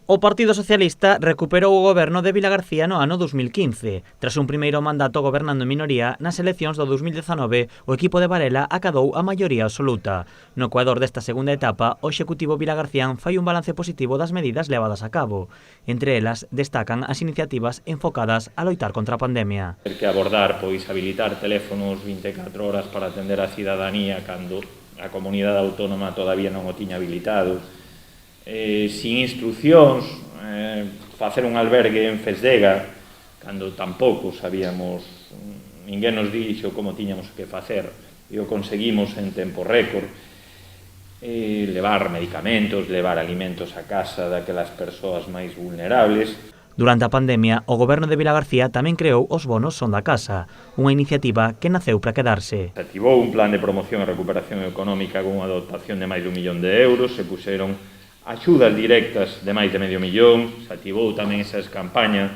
O Partido Socialista recuperou o goberno de Vilagarcía no ano 2015. Tras un primeiro mandato gobernando en minoría, nas eleccións do 2019, o equipo de Varela acadou a maioría absoluta. No ecuador desta segunda etapa, o Executivo vilagarcián fai un balance positivo das medidas levadas a cabo. Entre elas, destacan as iniciativas enfocadas a loitar contra a pandemia. Ter que abordar, pois, habilitar teléfonos 24 horas para atender a cidadanía cando a comunidade autónoma todavía non o tiña habilitado. Sin instruccións, facer un albergue en Fesdega, cando tampouco sabíamos, ninguén nos dixo como tiñamos que facer, e o conseguimos en tempo récord, levar medicamentos, levar alimentos a casa daquelas persoas máis vulnerables. Durante a pandemia, o goberno de Vilagarcía tamén creou os bonos Son da Casa, unha iniciativa que naceu para quedarse. Se activou un plan de promoción e recuperación económica con unha dotación de máis de 1 millón de euros, se puxeron axudas directas de máis de medio millón, se activou tamén esa campaña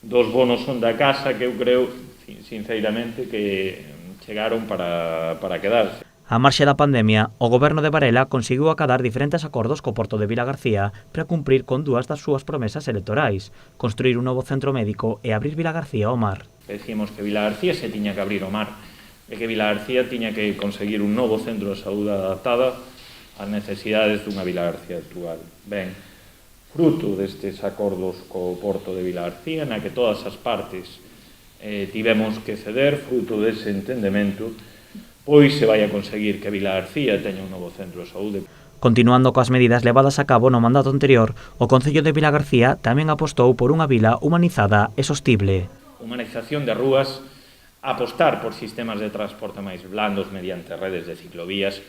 dos bonos Son da Casa que eu creo, sinceramente, que chegaron para quedarse. A marxe da pandemia, o goberno de Varela conseguiu acadar diferentes acordos co Porto de Vilagarcía para cumprir con dúas das súas promesas electorais, construir un novo centro médico e abrir Vilagarcía ao mar. Decíamos que Vilagarcía se tiña que abrir ao mar e que Vilagarcía tiña que conseguir un novo centro de saúde adaptada as necesidades dunha Vilagarcía actual. Ben, fruto destes acordos co Porto de Vilagarcía, na que todas as partes tivemos que ceder, fruto dese entendemento, pois se vai a conseguir que Vilagarcía teña un novo centro de saúde. Continuando coas medidas levadas a cabo no mandato anterior, o Concello de Vilagarcía tamén apostou por unha vila humanizada e sostible. Humanización de rúas, apostar por sistemas de transporte máis blandos mediante redes de ciclovías,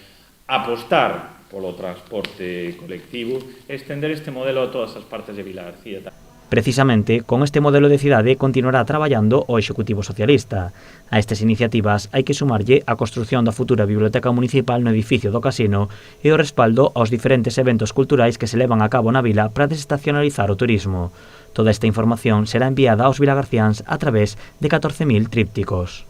apostar polo transporte colectivo e estender este modelo a todas as partes de Vilagarcía. Precisamente, con este modelo de cidade continuará traballando o Executivo Socialista. A estas iniciativas hai que sumarlle a construción da futura Biblioteca Municipal no edificio do Casino e o respaldo aos diferentes eventos culturais que se levan a cabo na vila para desestacionalizar o turismo. Toda esta información será enviada aos vilagarciáns a través de 14.000 trípticos.